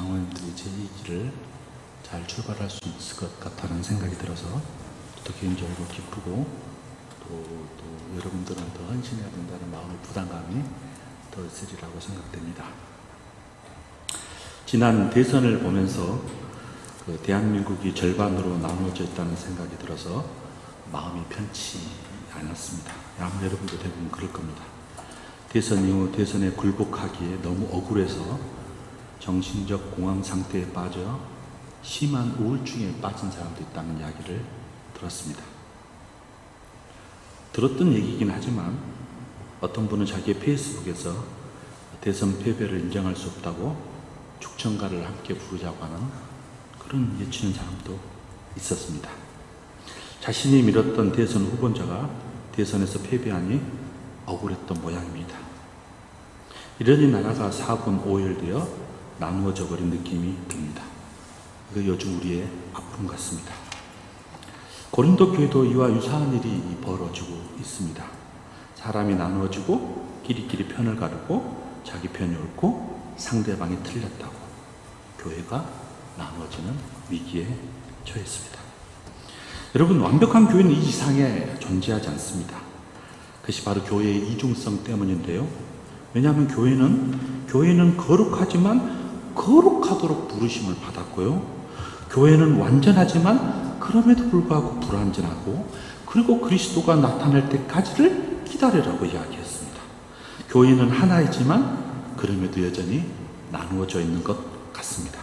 장로님들이 제 얘기를 잘 출발할 수 있을 것 같다는 생각이 들어서 또 개인적으로 기쁘고 또 여러분들은 더 헌신해야 된다는 마음의 부담감이 더 있으리라고 생각됩니다. 지난 대선을 보면서 대한민국이 절반으로 나누어져 있다는 생각이 들어서 마음이 편치 않았습니다. 아마 여러분도 대부분 그럴 겁니다. 대선 이후 대선에 굴복하기에 너무 억울해서 정신적 공황 상태에 빠져 심한 우울증에 빠진 사람도 있다는 이야기를 들었습니다. 들었던 얘기이긴 하지만 어떤 분은 자기의 페이스북에서 대선 패배를 인정할 수 없다고 축청가를 함께 부르자고 하는 그런 외치는 사람도 있었습니다. 자신이 밀었던 대선 후보자가 대선에서 패배하니 억울했던 모양입니다. 이러니 나라가 4분 5일되어 나누어져 버린 느낌이 듭니다. 이거 요즘 우리의 아픔 같습니다. 고린도 교회도 이와 유사한 일이 벌어지고 있습니다. 사람이 나누어지고 끼리끼리 편을 가르고 자기 편이 옳고 상대방이 틀렸다고 교회가 나누어지는 위기에 처했습니다. 여러분, 완벽한 교회는 이 이상에 존재하지 않습니다. 그것이 바로 교회의 이중성 때문인데요. 왜냐하면 교회는 거룩하지만 거룩하도록 부르심을 받았고요. 교회는 완전하지만 그럼에도 불구하고 불완전하고, 그리고 그리스도가 나타날 때까지를 기다리라고 이야기했습니다. 교회는 하나이지만 그럼에도 여전히 나누어져 있는 것 같습니다.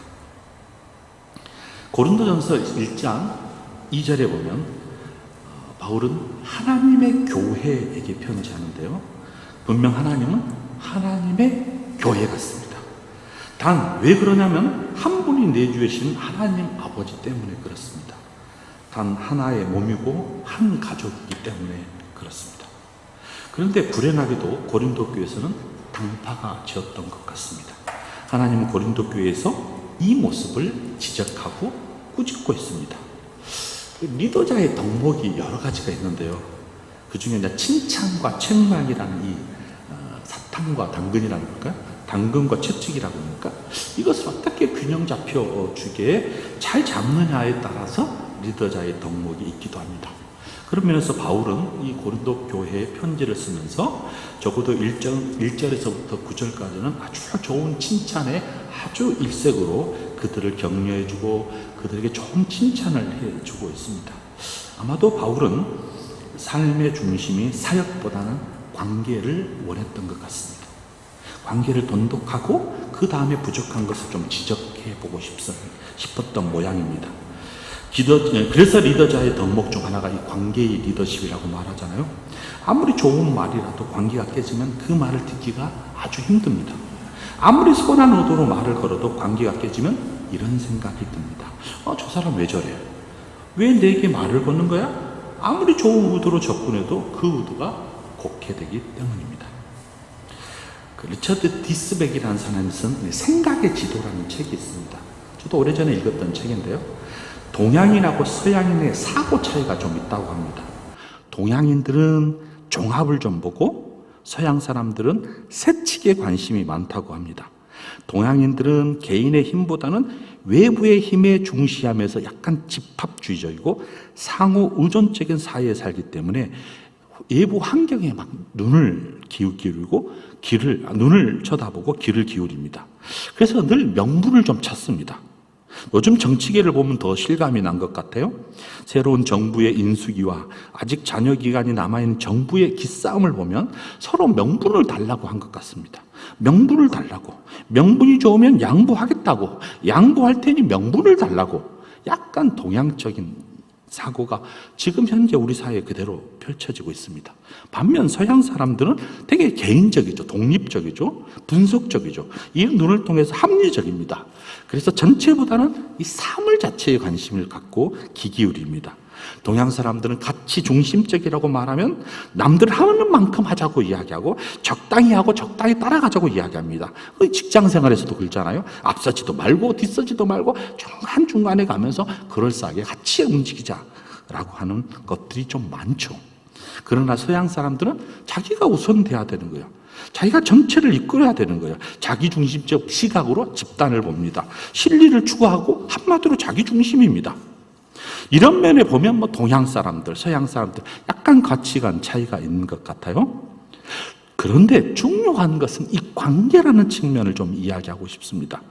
고린도전서 1장 2절에 보면 바울은 하나님의 교회에게 편지하는데요. 분명 하나님은 하나님의 교회 같습니다. 단 왜 그러냐면 한 분이 내주신 하나님 아버지 때문에 그렇습니다. 단 하나의 몸이고 한 가족이기 때문에 그렇습니다. 그런데 불행하게도 고린도 교회에서는 당파가 지었던 것 같습니다. 하나님은 고린도 교회에서 이 모습을 지적하고 꾸짖고 있습니다. 리더자의 덕목이 여러 가지가 있는데요. 그 중에 칭찬과 책망이라는 이 사탕과 당근이라는 걸까? 당근과 채찍이라고 합니까? 이것을 어떻게 균형 잡혀주게 잘 잡느냐에 따라서 리더자의 덕목이 있기도 합니다. 그런 면에서 바울은 이 고린도 교회에 편지를 쓰면서 적어도 1절에서부터 9절까지는 아주 좋은 칭찬에 아주 일색으로 그들을 격려해주고 그들에게 좋은 칭찬을 해주고 있습니다. 아마도 바울은 삶의 중심이 사역보다는 관계를 원했던 것 같습니다. 관계를 돈독하고 그 다음에 부족한 것을 좀 지적해보고 싶었던 모양입니다. 그래서 리더자의 덕목 중 하나가 이 관계의 리더십이라고 말하잖아요. 아무리 좋은 말이라도 관계가 깨지면 그 말을 듣기가 아주 힘듭니다. 아무리 선한 의도로 말을 걸어도 관계가 깨지면 이런 생각이 듭니다. 저 사람 왜 저래? 왜 내게 말을 거는 거야? 아무리 좋은 의도로 접근해도 그 의도가 곡해되기 때문입니다. 리처드 디스백이라는 사람이 쓴 생각의 지도라는 책이 있습니다. 저도 오래전에 읽었던 책인데요. 동양인하고 서양인의 사고 차이가 좀 있다고 합니다. 동양인들은 종합을 좀 보고 서양 사람들은 세칙에 관심이 많다고 합니다. 동양인들은 개인의 힘보다는 외부의 힘에 중시하면서 약간 집합주의적이고 상호 의존적인 사회에 살기 때문에 외부 환경에 막 눈을 기울이고 눈을 쳐다보고 귀를 기울입니다. 그래서 늘 명분을 좀 찾습니다. 요즘 정치계를 보면 더 실감이 난 것 같아요. 새로운 정부의 인수기와 아직 잔여 기간이 남아있는 정부의 기싸움을 보면 서로 명분을 달라고 한 것 같습니다. 명분을 달라고. 명분이 좋으면 양보하겠다고. 양보할 테니 명분을 달라고. 약간 동양적인 사고가 지금 현재 우리 사회에 그대로 펼쳐지고 있습니다. 반면 서양 사람들은 되게 개인적이죠. 독립적이죠. 분석적이죠. 이 눈을 통해서 합리적입니다. 그래서 전체보다는 이 사물 자체에 관심을 갖고 귀 기울입니다. 동양 사람들은 가치 중심적이라고 말하면 남들 하는 만큼 하자고 이야기하고 적당히 하고 적당히 따라가자고 이야기합니다. 직장 생활에서도 그렇잖아요. 앞서지도 말고 뒤서지도 말고 중간중간에 가면서 그럴싸하게 같이 움직이자라고 하는 것들이 좀 많죠. 그러나 서양 사람들은 자기가 우선돼야 되는 거예요. 자기가 전체를 이끌어야 되는 거예요. 자기중심적 시각으로 집단을 봅니다. 실리를 추구하고 한마디로 자기중심입니다. 이런 면에 보면 동양 사람들, 서양 사람들 약간 가치관 차이가 있는 것 같아요. 그런데 중요한 것은 이 관계라는 측면을 좀 이야기하고 싶습니다.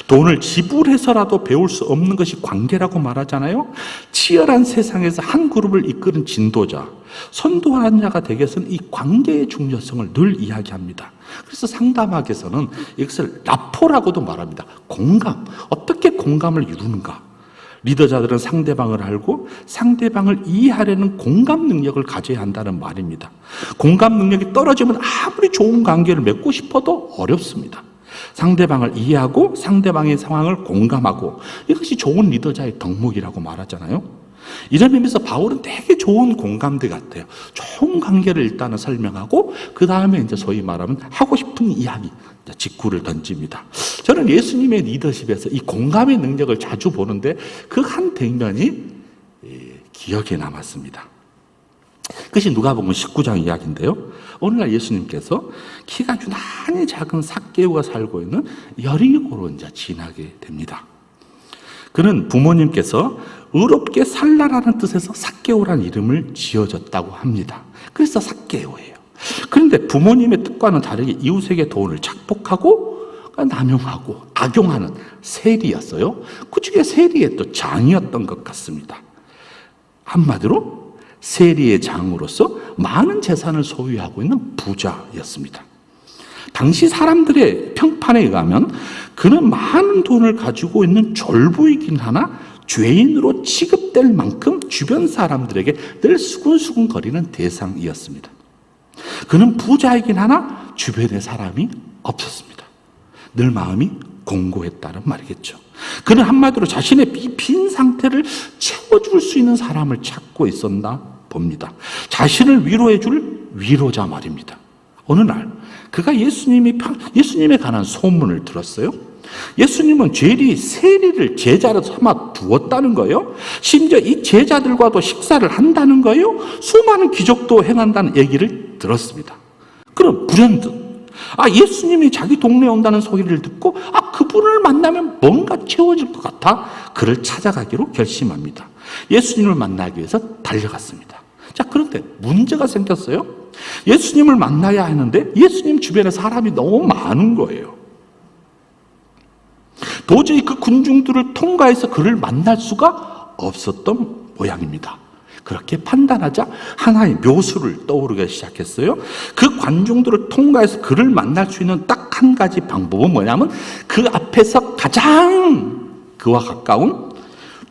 돈을 지불해서라도 배울 수 없는 것이 관계라고 말하잖아요. 치열한 세상에서 한 그룹을 이끄는 진도자, 선도하는 자가 되기 위해서는 이 관계의 중요성을 늘 이야기합니다. 그래서 상담학에서는 이것을 라포라고도 말합니다. 공감, 어떻게 공감을 이루는가. 리더자들은 상대방을 알고 상대방을 이해하려는 공감 능력을 가져야 한다는 말입니다. 공감 능력이 떨어지면 아무리 좋은 관계를 맺고 싶어도 어렵습니다. 상대방을 이해하고 상대방의 상황을 공감하고 이것이 좋은 리더자의 덕목이라고 말하잖아요. 이런 의미에서 바울은 되게 좋은 공감대 같아요. 좋은 관계를 일단은 설명하고 그 다음에 이제 소위 말하면 하고 싶은 이야기, 직구를 던집니다. 저는 예수님의 리더십에서 이 공감의 능력을 자주 보는데 그 한 장면이 기억에 남았습니다. 그것이 누가복음 19장 이야기인데요. 오늘날 예수님께서 키가 유난히 작은 삭개오가 살고 있는 여리고로 이제 지나게 됩니다. 그는 부모님께서 의롭게 살라라는 뜻에서 삭개오라는 이름을 지어줬다고 합니다. 그래서 삭개오예요. 그런데 부모님의 뜻과는 다르게 이웃에게 돈을 착복하고 남용하고 악용하는 세리였어요. 그 중에 세리의 또 장이었던 것 같습니다. 한마디로 세리의 장으로서 많은 재산을 소유하고 있는 부자였습니다. 당시 사람들의 평판에 의하면 그는 많은 돈을 가지고 있는 졸부이긴 하나 죄인으로 취급될 만큼 주변 사람들에게 늘 수군수군거리는 대상이었습니다. 그는 부자이긴 하나 주변에 사람이 없었습니다. 늘 마음이 공고했다는 말이겠죠. 그는 한마디로 자신의 빈 상태를 채워줄 수 있는 사람을 찾고 있었나 봅니다. 자신을 위로해 줄 위로자 말입니다. 어느 날 그가 예수님에 관한 소문을 들었어요. 예수님은 죄리 세리를 제자로 삼아 두었다는 거예요. 심지어 이 제자들과도 식사를 한다는 거예요. 수많은 기적도 행한다는 얘기를 들었습니다. 그럼 불현듯 예수님이 자기 동네에 온다는 소리를 듣고 그분을 만나면 뭔가 채워질 것 같아 그를 찾아가기로 결심합니다. 예수님을 만나기 위해서 달려갔습니다. 자, 그런데 문제가 생겼어요. 예수님을 만나야 하는데 예수님 주변에 사람이 너무 많은 거예요. 도저히 그 군중들을 통과해서 그를 만날 수가 없었던 모양입니다. 그렇게 판단하자 하나의 묘수를 떠오르기 시작했어요. 그 관중들을 통과해서 그를 만날 수 있는 딱 한 가지 방법은 뭐냐면 그 앞에서 가장 그와 가까운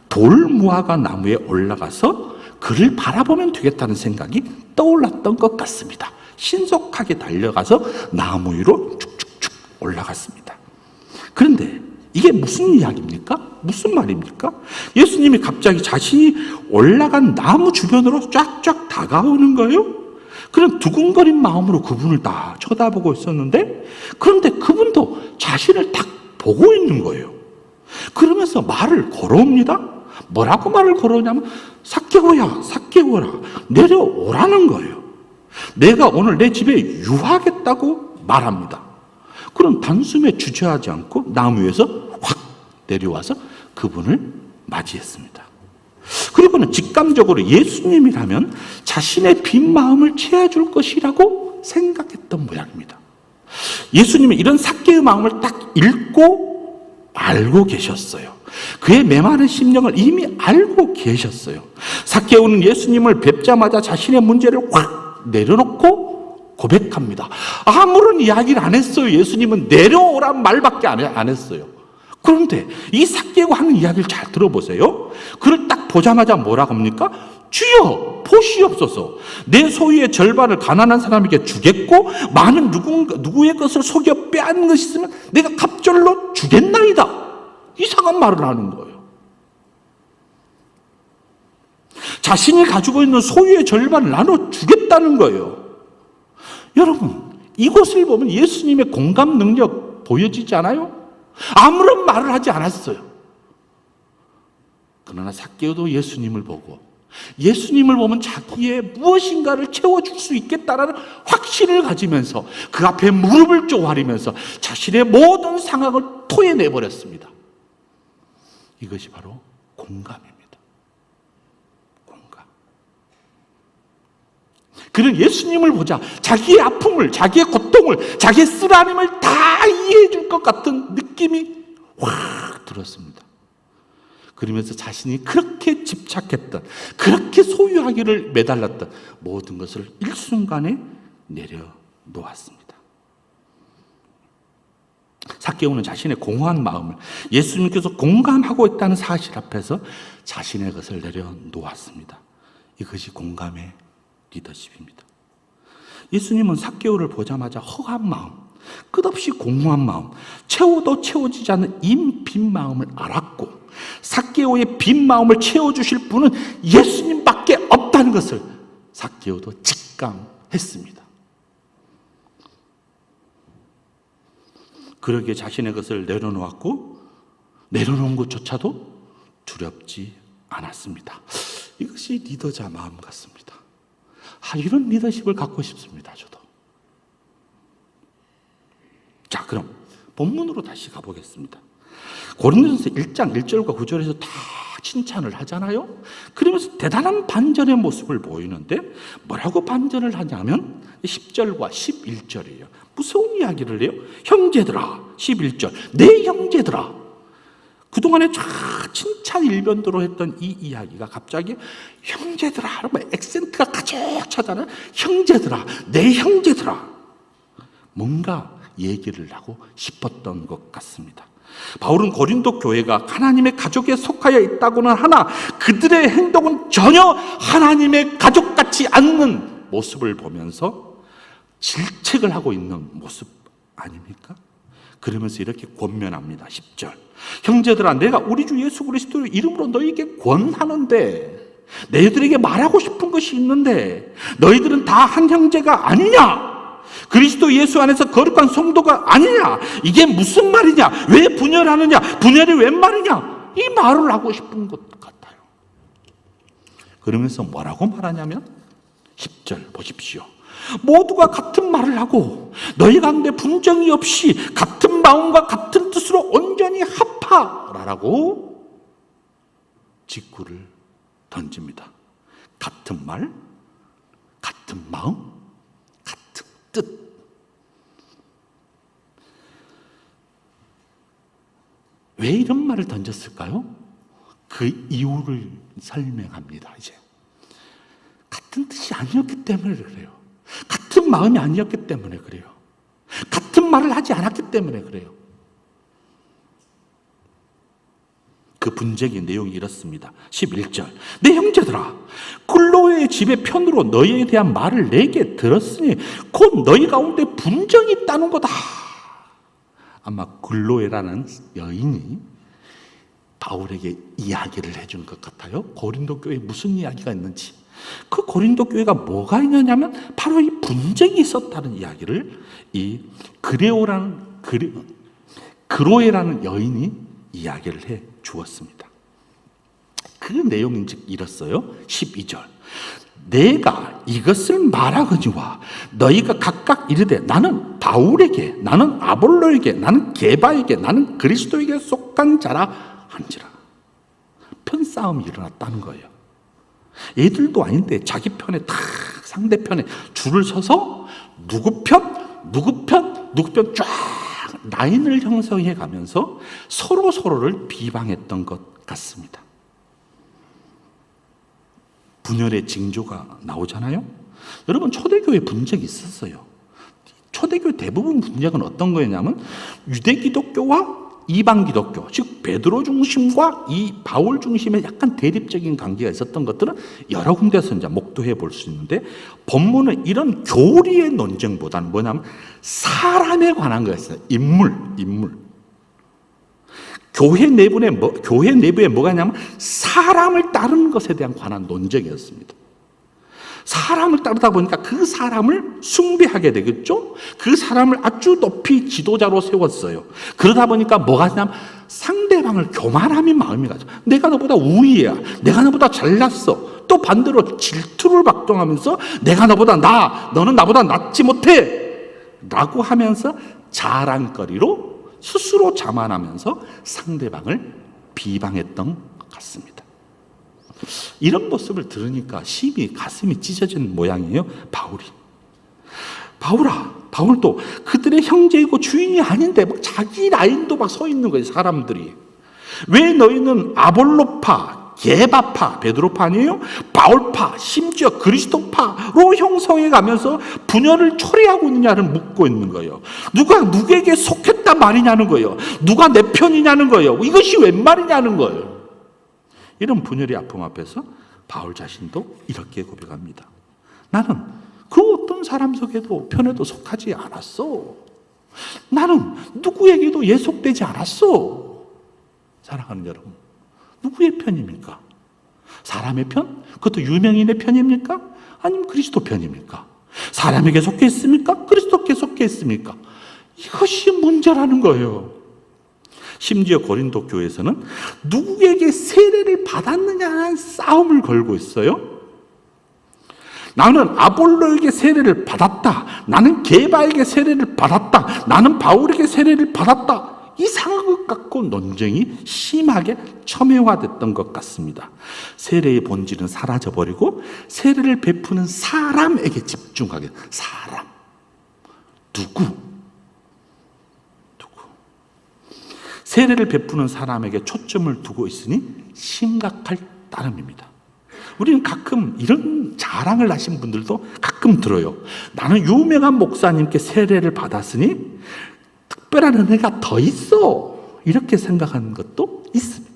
돌무화과 나무에 올라가서 그를 바라보면 되겠다는 생각이 떠올랐던 것 같습니다. 신속하게 달려가서 나무 위로 쭉쭉쭉 올라갔습니다. 그런데 이게 무슨 이야기입니까? 무슨 말입니까? 예수님이 갑자기 자신이 올라간 나무 주변으로 쫙쫙 다가오는 거예요. 그런 두근거린 마음으로 그분을 딱 쳐다보고 있었는데 그런데 그분도 자신을 딱 보고 있는 거예요. 그러면서 말을 걸어옵니다. 뭐라고 말을 걸어오냐면 삭개오야, 삭개오라, 내려오라는 거예요. 내가 오늘 내 집에 유하겠다고 말합니다. 그럼 단숨에 주저하지 않고 나무 위에서 확 내려와서 그분을 맞이했습니다. 그리고는 직감적으로 예수님이라면 자신의 빈 마음을 채워줄 것이라고 생각했던 모양입니다. 예수님은 이런 삭개의 마음을 딱 읽고 알고 계셨어요. 그의 메마른 심령을 이미 알고 계셨어요. 삭개오는 예수님을 뵙자마자 자신의 문제를 확 내려놓고 고백합니다. 아무런 이야기를 안 했어요. 예수님은 내려오란 말밖에 안 했어요. 그런데 이 삭개오가 하는 이야기를 잘 들어보세요. 그를 딱 보자마자 뭐라고 합니까? 주여 보시옵소서, 내 소유의 절반을 가난한 사람에게 주겠고 많은 누구의 것을 속여 빼앗는 것이 있으면 내가 갑절로 주겠나이다. 이상한 말을 하는 거예요. 자신이 가지고 있는 소유의 절반을 나눠주겠다는 거예요. 여러분, 이곳을 보면 예수님의 공감 능력 보여지지 않아요? 아무런 말을 하지 않았어요. 그러나 삭개오도 예수님을 보고 예수님을 보면 자기의 무엇인가를 채워줄 수 있겠다라는 확신을 가지면서 그 앞에 무릎을 쪼아리면서 자신의 모든 상황을 토해내버렸습니다. 이것이 바로 공감입니다. 공감. 그는 예수님을 보자 자기의 아픔을, 자기의 고통을, 자기의 쓰라림을 다 이해해 줄 것 같은 느낌이 확 들었습니다. 그러면서 자신이 그렇게 집착했던, 그렇게 소유하기를 매달렸던 모든 것을 일순간에 내려놓았습니다. 삭개오는 자신의 공허한 마음을 예수님께서 공감하고 있다는 사실 앞에서 자신의 것을 내려놓았습니다. 이것이 공감의 리더십입니다. 예수님은 삭개오를 보자마자 허한 마음, 끝없이 공허한 마음, 채워도 채워지지 않는 빈 마음을 알았고, 삭개오의 빈 마음을 채워주실 분은 예수님밖에 없다는 것을 삭개오도 직감했습니다. 그러기에 자신의 것을 내려놓았고, 내려놓은 것조차도 두렵지 않았습니다. 이것이 리더자 마음 같습니다. 이런 리더십을 갖고 싶습니다. 저도. 자, 그럼 본문으로 다시 가보겠습니다. 고린도전서 1장 1절과 9절에서 다 칭찬을 하잖아요. 그러면서 대단한 반전의 모습을 보이는데 뭐라고 반전을 하냐면 10절과 11절이에요. 무서운 이야기를 해요. 형제들아, 11절, 내 형제들아. 그동안에 쫙 칭찬 일변도로 했던 이 이야기가 갑자기 형제들아, 액센트가 가득 차잖아요. 형제들아, 내 형제들아. 뭔가 얘기를 하고 싶었던 것 같습니다. 바울은 고린도 교회가 하나님의 가족에 속하여 있다고는 하나 그들의 행동은 전혀 하나님의 가족 같지 않는 모습을 보면서 질책을 하고 있는 모습 아닙니까? 그러면서 이렇게 권면합니다. 10절, 형제들아, 내가 우리 주 예수 그리스도의 이름으로 너희에게 권하는데, 너희들에게 말하고 싶은 것이 있는데 너희들은 다 한 형제가 아니냐? 그리스도 예수 안에서 거룩한 성도가 아니냐? 이게 무슨 말이냐? 왜 분열하느냐? 분열이 웬 말이냐? 이 말을 하고 싶은 것 같아요. 그러면서 뭐라고 말하냐면 10절 보십시오. 모두가 같은 말을 하고 너희 가운데 분쟁이 없이 같은 마음과 같은 뜻으로 온전히 합하라라고 직구를 던집니다. 같은 말, 같은 마음, 같은 뜻. 왜 이런 말을 던졌을까요? 그 이유를 설명합니다. 이제 같은 뜻이 아니었기 때문에 그래요. 같은 마음이 아니었기 때문에 그래요. 같은 말을 하지 않았기 때문에 그래요. 그 분쟁의 내용이 이렇습니다. 11절, 내 형제들아, 클로에의 집의 편으로 너희에 대한 말을 내게 들었으니 곧 너희 가운데 분쟁이 있다는 거다. 아마 클로에라는 여인이 바울에게 이야기를 해준 것 같아요. 고린도 교회에 무슨 이야기가 있는지. 그 고린도 교회가 뭐가 있느냐면 바로 이 분쟁이 있었다는 이야기를 이 그로에라는 여인이 이야기를 해 주었습니다. 그 내용인 즉 이렇어요. 12절, 내가 이것을 말하거니와 너희가 각각 이르되 나는 바울에게, 나는 아볼로에게, 나는 게바에게, 나는 그리스도에게 속한 자라 한지라. 편싸움이 일어났다는 거예요. 얘들도 아닌데 자기 편에 딱 상대편에 줄을 서서 누구 편 쫙 라인을 형성해 가면서 서로를 비방했던 것 같습니다. 분열의 징조가 나오잖아요. 여러분, 초대교회 분쟁이 있었어요. 초대교회 대부분 분쟁은 어떤 거였냐면 유대 기독교와 이방 기독교, 즉 베드로 중심과 이 바울 중심의 약간 대립적인 관계가 있었던 것들은 여러 군데서 이제 목도해 볼 수 있는데, 본문은 이런 교리의 논쟁보다는 뭐냐면 사람에 관한 거였어요. 인물. 교회 내부에 뭐가 있냐면 사람을 따르는 것에 대한 관한 논쟁이었습니다. 사람을 따르다 보니까 그 사람을 숭배하게 되겠죠. 그 사람을 아주 높이 지도자로 세웠어요. 그러다 보니까 뭐가 되냐면 상대방을 교만함이 마음이 가죠. 내가 너보다 우위야, 내가 너보다 잘났어, 또 반대로 질투를 박동하면서 내가 너보다 나아, 너는 나보다 낫지 못해 라고 하면서 자랑거리로 스스로 자만하면서 상대방을 비방했던 것 같습니다. 이런 모습을 들으니까 심히 가슴이 찢어지는 모양이에요. 바울도 그들의 형제이고 주인이 아닌데 막 자기 라인도 막 서 있는 거예요. 사람들이. 왜 너희는 아볼로파, 게바파, 베드로파 아니에요? 바울파, 심지어 그리스도파로 형성해 가면서 분열을 초래하고 있느냐를 묻고 있는 거예요. 누가 누구에게 속했단 말이냐는 거예요. 누가 내 편이냐는 거예요. 이것이 웬 말이냐는 거예요. 이런 분열의 아픔 앞에서 바울 자신도 이렇게 고백합니다. 나는 그 어떤 사람 속에도 편에도 속하지 않았어. 나는 누구에게도 예속되지 않았어. 사랑하는 여러분, 누구의 편입니까? 사람의 편? 그것도 유명인의 편입니까? 아니면 그리스도 편입니까? 사람에게 속해 있습니까? 그리스도께 속해 있습니까? 이것이 문제라는 거예요. 심지어 고린도 교회에서는 누구에게 세례를 받았느냐는 싸움을 걸고 있어요. 나는 아볼로에게 세례를 받았다. 나는 게바에게 세례를 받았다. 나는 바울에게 세례를 받았다. 이상한 것 같고 논쟁이 심하게 첨예화됐던 것 같습니다. 세례의 본질은 사라져버리고 세례를 베푸는 사람에게 집중하게. 사람. 누구? 세례를 베푸는 사람에게 초점을 두고 있으니 심각할 따름입니다. 우리는 가끔 이런 자랑을 하신 분들도 가끔 들어요. 나는 유명한 목사님께 세례를 받았으니 특별한 은혜가 더 있어. 이렇게 생각하는 것도 있습니다.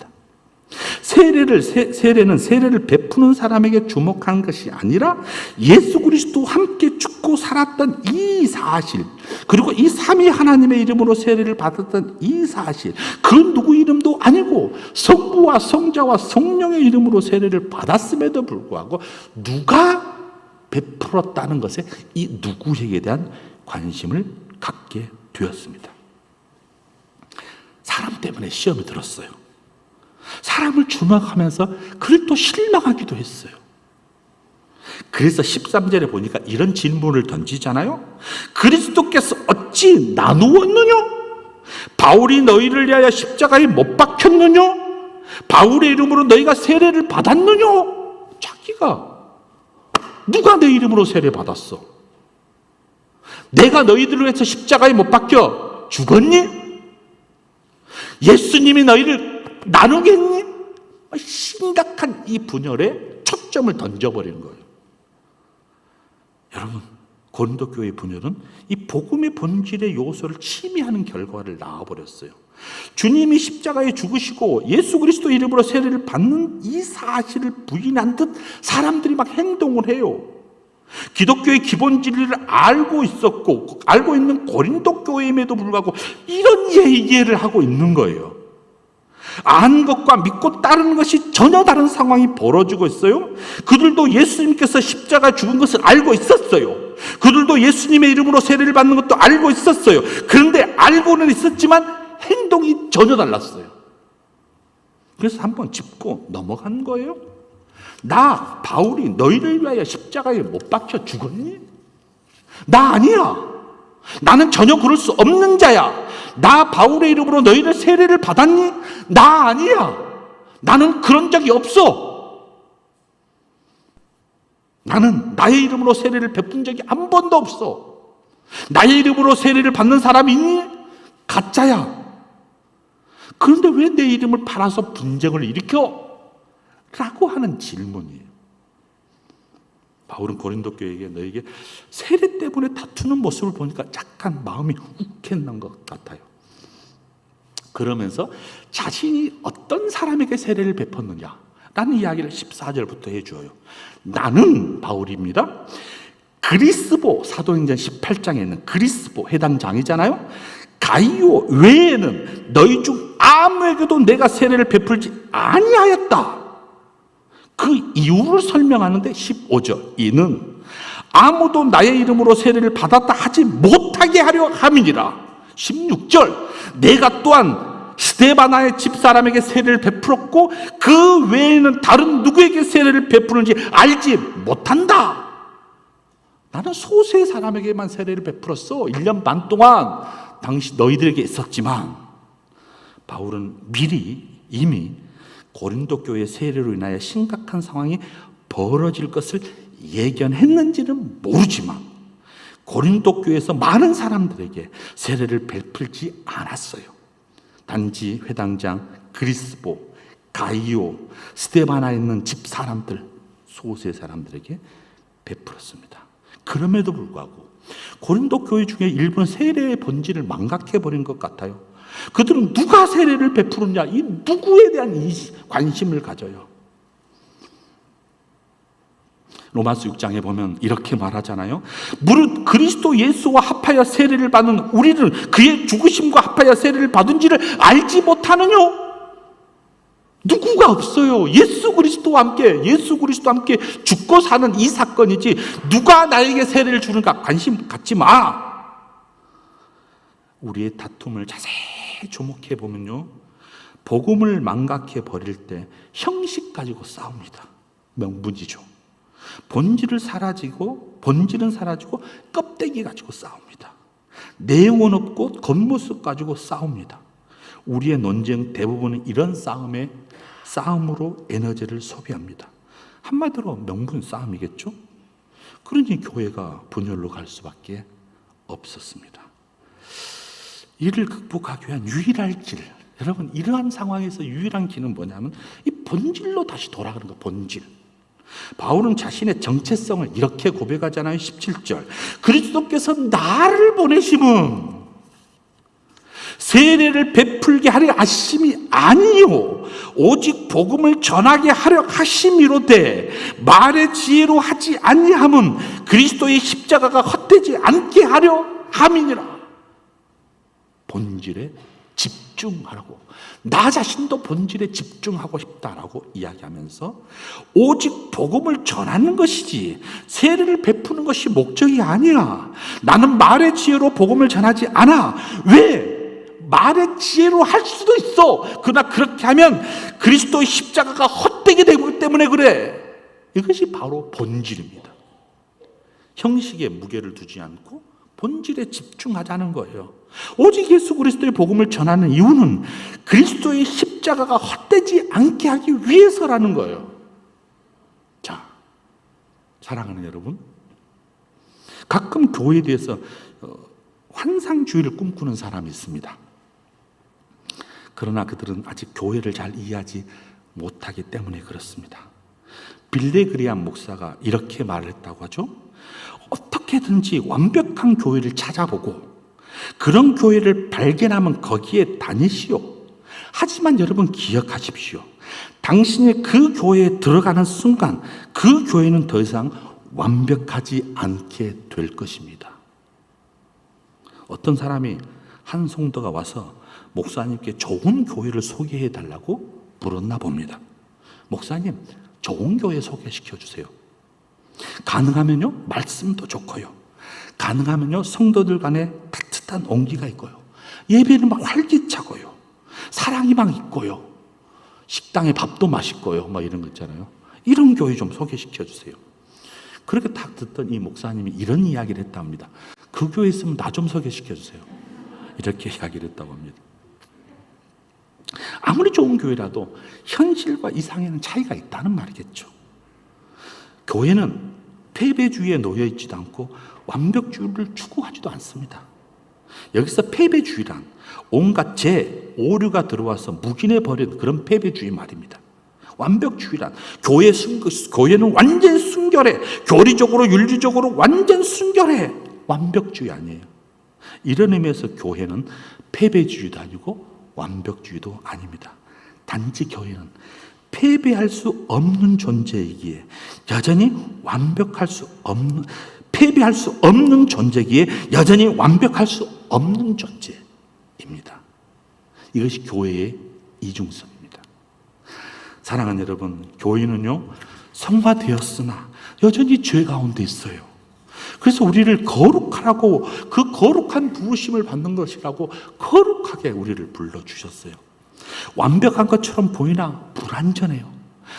세례는 세례를 베푸는 사람에게 주목하는 것이 아니라 예수 그리스도와 함께 죽고 살았던 이 사실, 그리고 이 삼위 하나님의 이름으로 세례를 받았던 이 사실, 그 누구 이름도 아니고 성부와 성자와 성령의 이름으로 세례를 받았음에도 불구하고 누가 베풀었다는 것에 이 누구에게 대한 관심을 갖게 되었습니다. 사람 때문에 시험이 들었어요. 사람을 주목하면서 그를 또 실망하기도 했어요. 그래서 13절에 보니까 이런 질문을 던지잖아요. 그리스도께서 어찌 나누었느냐? 바울이 너희를 위하여 십자가에 못 박혔느냐? 바울의 이름으로 너희가 세례를 받았느냐? 자기가 누가 내 이름으로 세례 받았어? 내가 너희들을 위해서 십자가에 못 박혀 죽었니? 예수님이 너희를 나누겠니? 심각한 이 분열에 초점을 던져버리는 거예요. 여러분, 고린도 교회의 분열은 이 복음의 본질의 요소를 침해하는 결과를 낳아버렸어요. 주님이 십자가에 죽으시고 예수 그리스도 이름으로 세례를 받는 이 사실을 부인한 듯 사람들이 막 행동을 해요. 기독교의 기본 진리를 알고 있었고 알고 있는 고린도 교회임에도 불구하고 이런 이해를 하고 있는 거예요. 아는 것과 믿고 따르는 것이 전혀 다른 상황이 벌어지고 있어요. 그들도 예수님께서 십자가에 죽은 것을 알고 있었어요. 그들도 예수님의 이름으로 세례를 받는 것도 알고 있었어요. 그런데 알고는 있었지만 행동이 전혀 달랐어요. 그래서 한번 짚고 넘어간 거예요. 나 바울이 너희를 위하여 십자가에 못 박혀 죽었니? 나 아니야. 나는 전혀 그럴 수 없는 자야. 나 바울의 이름으로 너희를 세례를 받았니? 나 아니야. 나는 그런 적이 없어. 나는 나의 이름으로 세례를 베푼 적이 한 번도 없어. 나의 이름으로 세례를 받는 사람이 있니? 가짜야. 그런데 왜 내 이름을 팔아서 분쟁을 일으켜? 라고 하는 질문이에요. 바울은 고린도 교회에게 너에게 세례 때문에 다투는 모습을 보니까 약간 마음이 욱했는 것 같아요. 그러면서 자신이 어떤 사람에게 세례를 베풀느냐 라는 이야기를 14절부터 해줘요. 나는 바울입니다. 그리스보, 사도행전 18장에 있는 그리스보 해당 장이잖아요. 가이오 외에는 너희 중 아무에게도 내가 세례를 베풀지 아니하였다. 그 이유를 설명하는데 15절, 이는 아무도 나의 이름으로 세례를 받았다 하지 못하게 하려 함이니라. 16절, 내가 또한 스데바나의 집사람에게 세례를 베풀었고 그 외에는 다른 누구에게 세례를 베푸는지 알지 못한다. 나는 소수의 사람에게만 세례를 베풀었어. 1년 반 동안 당시 너희들에게 있었지만, 바울은 미리 이미 고린도 교회 세례로 인하여 심각한 상황이 벌어질 것을 예견했는지는 모르지만 고린도 교회에서 많은 사람들에게 세례를 베풀지 않았어요. 단지 회당장 그리스보, 가이오, 스데바나에 있는 집 사람들, 소수의 사람들에게 베풀었습니다. 그럼에도 불구하고 고린도 교회 중에 일부는 세례의 본질을 망각해버린 것 같아요. 그들은 누가 세례를 베푸느냐, 이 누구에 대한 관심을 가져요. 로마서 6장에 보면 이렇게 말하잖아요. 무릇 그리스도 예수와 합하여 세례를 받은 우리는 그의 죽으심과 합하여 세례를 받은지를 알지 못하느냐? 누구가 없어요. 예수 그리스도와 함께 죽고 사는 이 사건이지, 누가 나에게 세례를 주는가 관심 갖지 마. 우리의 다툼을 자세히 주목해 보면요, 복음을 망각해 버릴 때 형식 가지고 싸웁니다. 명분이죠. 본질은 사라지고 껍데기 가지고 싸웁니다. 내용은 없고 겉모습 가지고 싸웁니다. 우리의 논쟁 대부분은 이런 싸움으로 에너지를 소비합니다. 한마디로 명분 싸움이겠죠? 그러니 교회가 분열로 갈 수밖에 없었습니다. 이를 극복하기 위한 유일한 길, 여러분, 이러한 상황에서 유일한 길은 뭐냐면 이 본질로 다시 돌아가는 거, 본질. 바울은 자신의 정체성을 이렇게 고백하잖아요. 17절. 그리스도께서 나를 보내심은 세례를 베풀게 하려 하심이 아니요 오직 복음을 전하게 하려 하심이로되 말의 지혜로 하지 아니함은 그리스도의 십자가가 헛되지 않게 하려 함이니라. 본질에 집중하라고, 나 자신도 본질에 집중하고 싶다라고 이야기하면서 오직 복음을 전하는 것이지 세례를 베푸는 것이 목적이 아니야. 나는 말의 지혜로 복음을 전하지 않아. 왜? 말의 지혜로 할 수도 있어. 그러나 그렇게 하면 그리스도의 십자가가 헛되게 되기 때문에 그래. 이것이 바로 본질입니다. 형식에 무게를 두지 않고 본질에 집중하자는 거예요. 오직 예수 그리스도의 복음을 전하는 이유는 그리스도의 십자가가 헛되지 않게 하기 위해서라는 거예요. 자, 사랑하는 여러분, 가끔 교회에 대해서 환상주의를 꿈꾸는 사람이 있습니다. 그러나 그들은 아직 교회를 잘 이해하지 못하기 때문에 그렇습니다. 빌레 그리암 목사가 이렇게 말했다고 하죠. 어떻게든지 완벽한 교회를 찾아보고 그런 교회를 발견하면 거기에 다니시오. 하지만 여러분 기억하십시오. 당신이 그 교회에 들어가는 순간 그 교회는 더 이상 완벽하지 않게 될 것입니다. 어떤 사람이 한 성도가 와서 목사님께 좋은 교회를 소개해 달라고 물었나 봅니다. 목사님, 좋은 교회 소개시켜 주세요. 가능하면요, 말씀도 좋고요. 가능하면요, 성도들 간에 따뜻한 온기가 있고요. 예배는 막 활기차고요. 사랑이 막 있고요. 식당에 밥도 맛있고요. 막 이런 거 있잖아요. 이런 교회 좀 소개시켜 주세요. 그렇게 딱 듣던 이 목사님이 이런 이야기를 했답니다. 그 교회 있으면 나 좀 소개시켜 주세요. 이렇게 이야기를 했다고 합니다. 아무리 좋은 교회라도 현실과 이상에는 차이가 있다는 말이겠죠. 교회는 패배주의에 놓여 있지도 않고 완벽주의를 추구하지도 않습니다. 여기서 패배주의란 온갖 오류가 들어와서 묵인해버린 그런 패배주의 말입니다. 완벽주의란 교회는 완전 순결해, 교리적으로 윤리적으로 완전 순결해. 완벽주의 아니에요. 이런 의미에서 교회는 패배주의도 아니고 완벽주의도 아닙니다. 단지 교회는 패배할 수 없는 존재이기에 여전히 패배할 수 없는 존재이기에 여전히 완벽할 수 없는 존재입니다. 이것이 교회의 이중성입니다. 사랑하는 여러분, 교회는요, 성화되었으나 여전히 죄 가운데 있어요. 그래서 우리를 거룩하라고, 그 거룩한 부르심을 받는 것이라고 거룩하게 우리를 불러주셨어요. 완벽한 것처럼 보이나 불완전해요.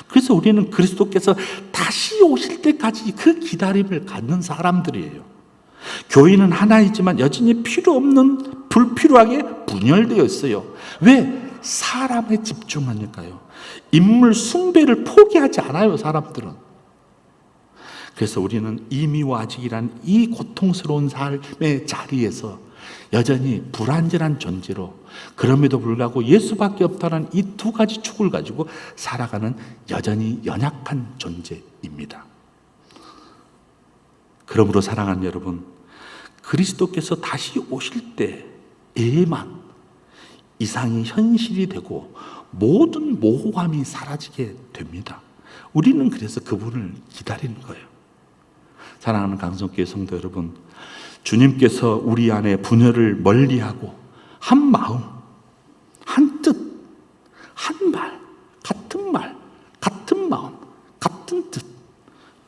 그래서 우리는 그리스도께서 다시 오실 때까지 그 기다림을 갖는 사람들이에요. 교회는 하나이지만 여전히 필요 없는, 불필요하게 분열되어 있어요. 왜? 사람에 집중하니까요. 인물 숭배를 포기하지 않아요, 사람들은. 그래서 우리는 이미와 아직이란 이 고통스러운 삶의 자리에서 여전히 불완전한 존재로, 그럼에도 불구하고 예수밖에 없다는 이 두 가지 축을 가지고 살아가는 여전히 연약한 존재입니다. 그러므로 사랑하는 여러분, 그리스도께서 다시 오실 때에만 이상이 현실이 되고 모든 모호함이 사라지게 됩니다. 우리는 그래서 그분을 기다리는 거예요. 사랑하는 강성교회 성도 여러분, 주님께서 우리 안에 분열을 멀리하고 한 마음, 한 뜻, 한 말, 같은 마음, 같은 뜻,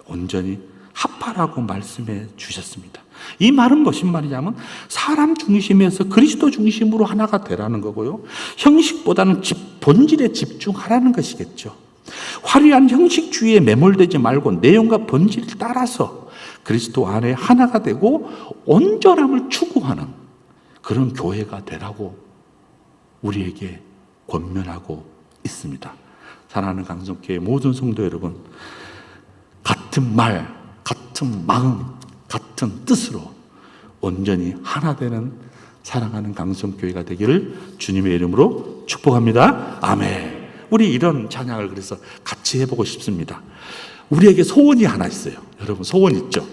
온전히 합하라고 말씀해 주셨습니다. 이 말은 무슨 말이냐면 사람 중심에서 그리스도 중심으로 하나가 되라는 거고요. 형식보다는 본질에 집중하라는 것이겠죠. 화려한 형식주의에 매몰되지 말고 내용과 본질을 따라서 그리스도 안에 하나가 되고 온전함을 추구하는 그런 교회가 되라고 우리에게 권면하고 있습니다. 사랑하는 강성교회 모든 성도 여러분, 같은 말, 같은 마음, 같은 뜻으로 온전히 하나 되는 사랑하는 강성교회가 되기를 주님의 이름으로 축복합니다. 아멘. 우리 이런 찬양을 그래서 같이 해보고 싶습니다. 우리에게 소원이 하나 있어요. 여러분, 소원 있죠?